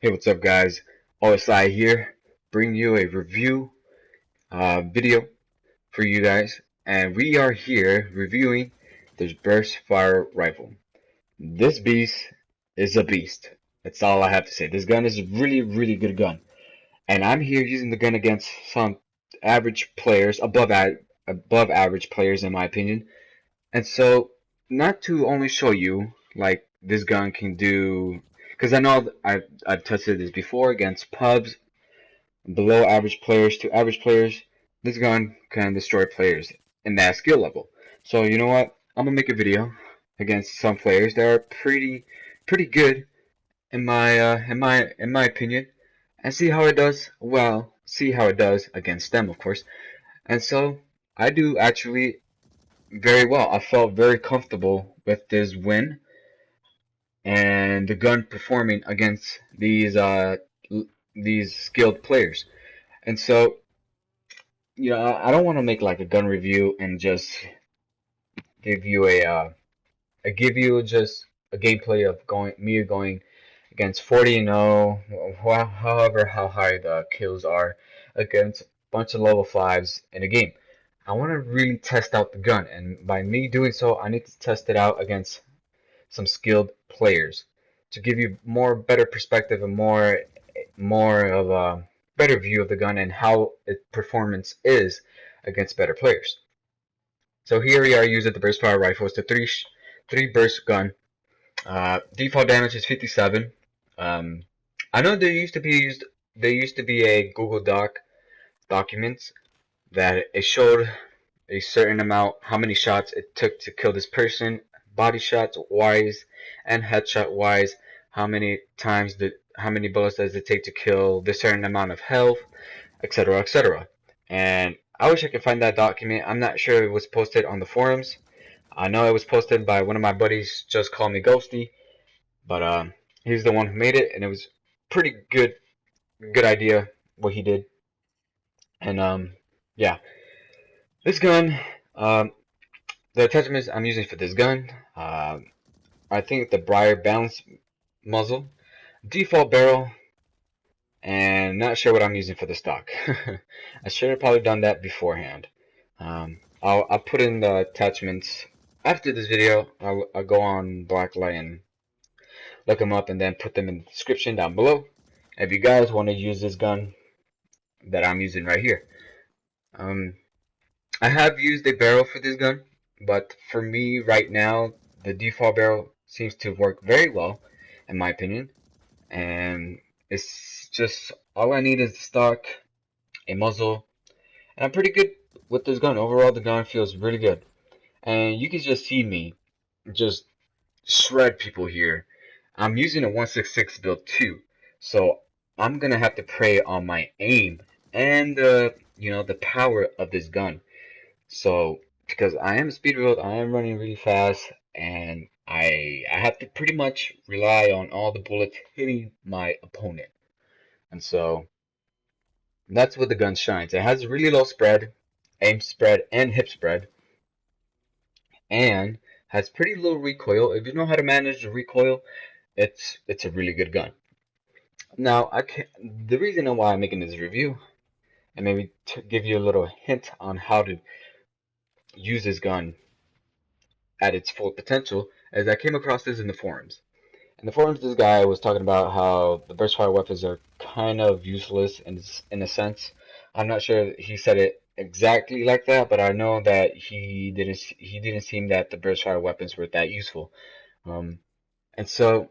Hey, what's up, guys? OSI here, bringing you a review video for you guys, and we are here reviewing this Burstfire rifle. This beast is a beast. That's all I have to say. This gun is a really good gun, and I'm here using the gun against some average players, above average players in my opinion. And so, not to only show you like this gun can do, because I know I've tested this before against pubs, below average players to average players. This gun can destroy players in that skill level. So you know what? I'm gonna make a video against some players that are pretty good in my opinion, and see how it does. Well, see how it does against them, of course. And so I do actually very well. I felt very comfortable with this win and the gun performing against these skilled players. And so, I don't want to make like a gun review and just give you give you just a gameplay of going against 40-0, however how high the kills are against a bunch of level 5s in a game. I want to really test out the gun, and by me doing so, I need to test it out against some skilled players to give you better perspective and more of a better view of the gun and how its performance is against better players. So here we are using the Burstfire rifle. It's the three burst gun. Default damage is 57. I know there used to be a Google documents that it showed a certain amount, how many shots it took to kill this person, body shots wise and headshot wise, how many bullets does it take to kill this certain amount of health, etc., etc. And I wish I could find that document. I'm not sure if it was posted on the forums. I know it was posted by one of my buddies, just call me Ghosty, but he's the one who made it, and it was pretty good idea what he did. And yeah, this gun, the attachments I'm using for this gun, I think the Briar Balance muzzle, default barrel, and not sure what I'm using for the stock. I should have probably done that beforehand. I'll put in the attachments after this video. I'll go on Blacklight and look them up and then put them in the description down below if you guys want to use this gun that I'm using right here. I have used a barrel for this gun, but for me right now, the default barrel seems to work very well, in my opinion. And it's just, all I need is the stock, a muzzle, and I'm pretty good with this gun. Overall, the gun feels really good. And you can just see me just shred people here. I'm using a 166 build too, so I'm gonna have to pray on my aim and the power of this gun. So because I am a speed build, I am running really fast, and I have to pretty much rely on all the bullets hitting my opponent. And so that's what the gun shines. It has a really low spread, aim spread, and hip spread, and has pretty low recoil. If you know how to manage the recoil, it's a really good gun. Now, the reason why I'm making this review, and maybe to give you a little hint on how to use this gun at its full potential, is I came across this in the forums. In the forums, this guy was talking about how the burstfire weapons are kind of useless in a sense. I'm not sure he said it exactly like that, but I know that he didn't seem that the burstfire weapons were that useful. And so,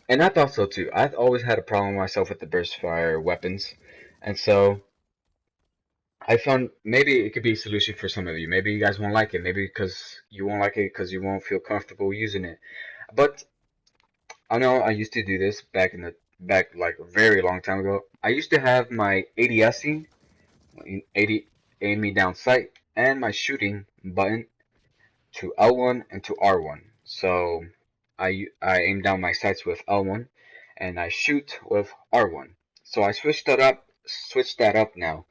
and I thought so too. I've always had a problem myself with the burstfire weapons, and so I found maybe it could be a solution for some of you. Maybe you guys won't like it. Maybe because you won't like it because you won't feel comfortable using it. But I know I used to do this back like a very long time ago. I used to have my ADSing, 80 aim me down sight, and my shooting button to L1 and to R1. So I aim down my sights with L1 and I shoot with R1. So I switched that up now.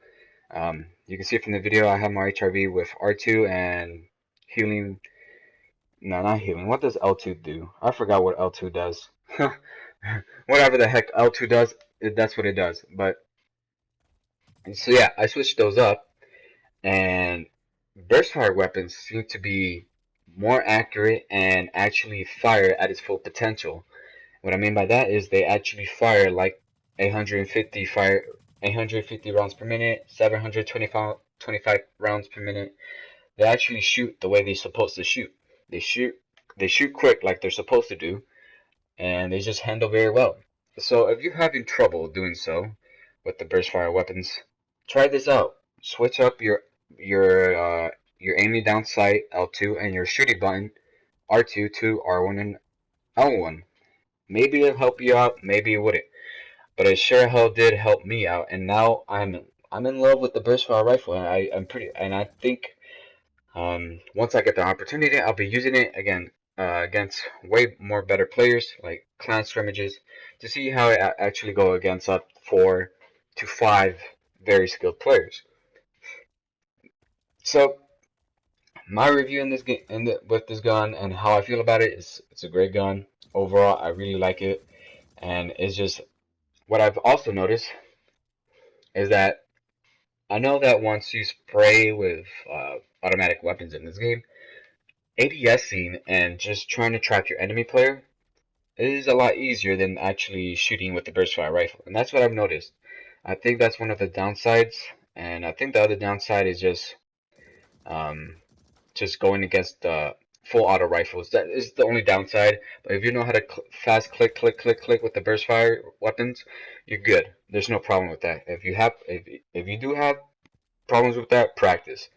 You can see from the video I have my HRV with R2 and healing. No, not healing. What does L2 do? I forgot what L2 does. whatever the heck L2 does, that's what it does. But so yeah, I switched those up, and Burstfire weapons seem to be more accurate and actually fire at its full potential. What I mean by that is they actually fire like 850 rounds per minute, 725 rounds per minute. They actually shoot the way they're supposed to shoot. They shoot they shoot quick like they're supposed to do, and they just handle very well. So if you're having trouble doing so with the Burstfire weapons, try this out. Switch up your aiming down sight L2 and your shooting button R2 to R1 and L1. Maybe it'll help you out, maybe it wouldn't, but it sure hell did help me out. And now I'm in love with the Burstfire rifle, and I think once I get the opportunity, I'll be using it again against way more better players, like clan scrimmages, to see how it actually go against up 4 to 5 very skilled players. So my review in this game, with this gun, and how I feel about it is, it's a great gun. Overall, I really like it, and it's just what I've also noticed is that I know that once you spray with automatic weapons in this game, ADSing and just trying to track your enemy player is a lot easier than actually shooting with the Burstfire rifle, and that's what I've noticed. I think that's one of the downsides, and I think the other downside is um, just going against the full auto rifles. That is the only downside. But if you know how to fast click, click, click, click with the Burstfire weapons, you're good. There's no problem with that. If you do have problems with that, practice.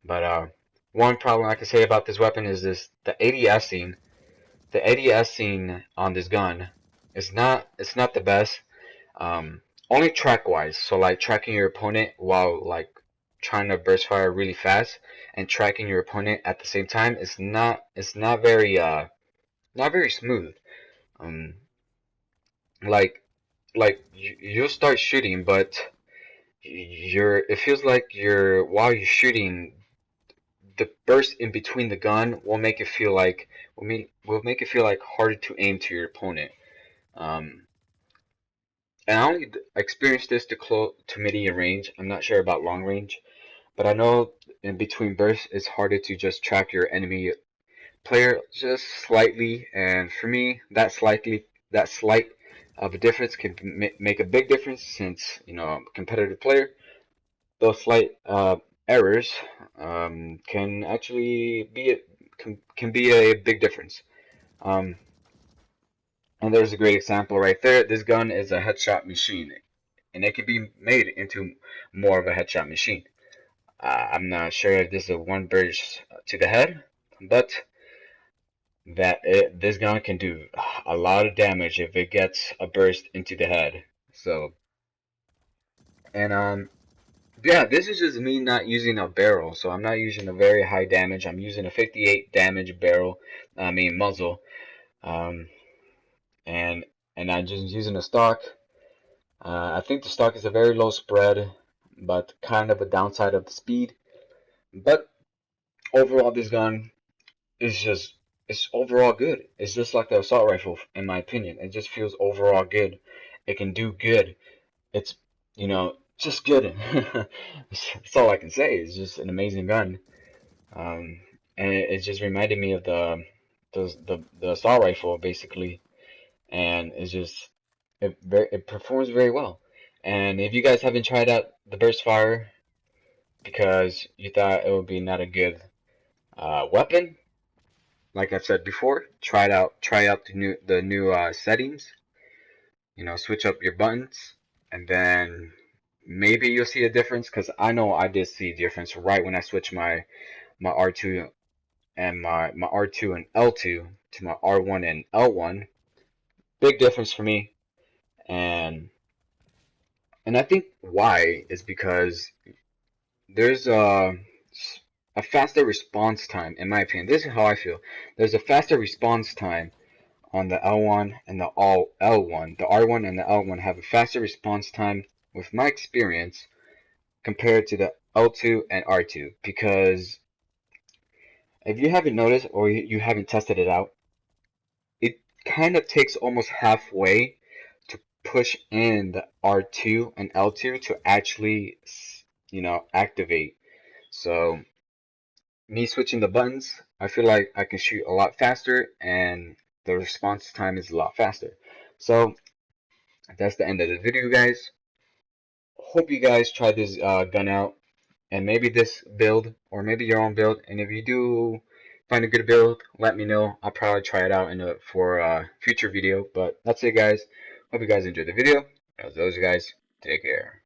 But one problem I can say about this weapon is the ADSing. The ADSing on this gun is not the best. Only track wise, so like tracking your opponent while like trying to burst fire really fast and tracking your opponent at the same time, it's not very smooth. Um, like you'll start shooting, but it feels like while you're shooting, the burst in between the gun will make it feel like harder to aim to your opponent. Um, and I only experienced this to medium range. I'm not sure about long range, but I know in between bursts it's harder to just track your enemy player just slightly. And for me, that slight of a difference can make a big difference, since I'm a competitive player. Those slight errors can actually can be a big difference. Um, and there's a great example right there. This gun is a headshot machine, and it can be made into more of a headshot machine. I'm not sure if this is a one burst to the head, but this gun can do a lot of damage if it gets a burst into the head. So, and yeah, this is just me not using a barrel, so I'm not using a very high damage. I'm using a 58 damage barrel, muzzle, um, and I'm just using a stock. I think the stock is a very low spread, but kind of a downside of the speed. But overall, this gun is just it's overall good. It's just like the assault rifle, in my opinion. It just feels overall good. It can do good. It's just good. That's all I can say. It's just an amazing gun. And it just reminded me of the assault rifle basically, and it performs very well. And if you guys haven't tried out the Burstfire because you thought it would be not a good weapon, like I've said before, try out the new settings. Switch up your buttons, and then maybe you'll see a difference. Because I know I did see a difference right when I switched my R2 and my R2 and L2 to my R1 and L1. Big difference for me, and I think why is because there's a faster response time, in my opinion. This is how I feel. There's a faster response time on the L1 and the L1. The R1 and the L1 have a faster response time, with my experience, compared to the L2 and R2. Because if you haven't noticed or you haven't tested it out, it kind of takes almost halfway push in the R2 and L2 to actually, activate. So me switching the buttons, I feel like I can shoot a lot faster and the response time is a lot faster. So that's the end of the video, guys. Hope you guys try this gun out, and maybe this build, or maybe your own build. And if you do find a good build, let me know. I'll probably try it out for a future video. But that's it, guys. Hope you guys enjoyed the video. As always, guys, take care.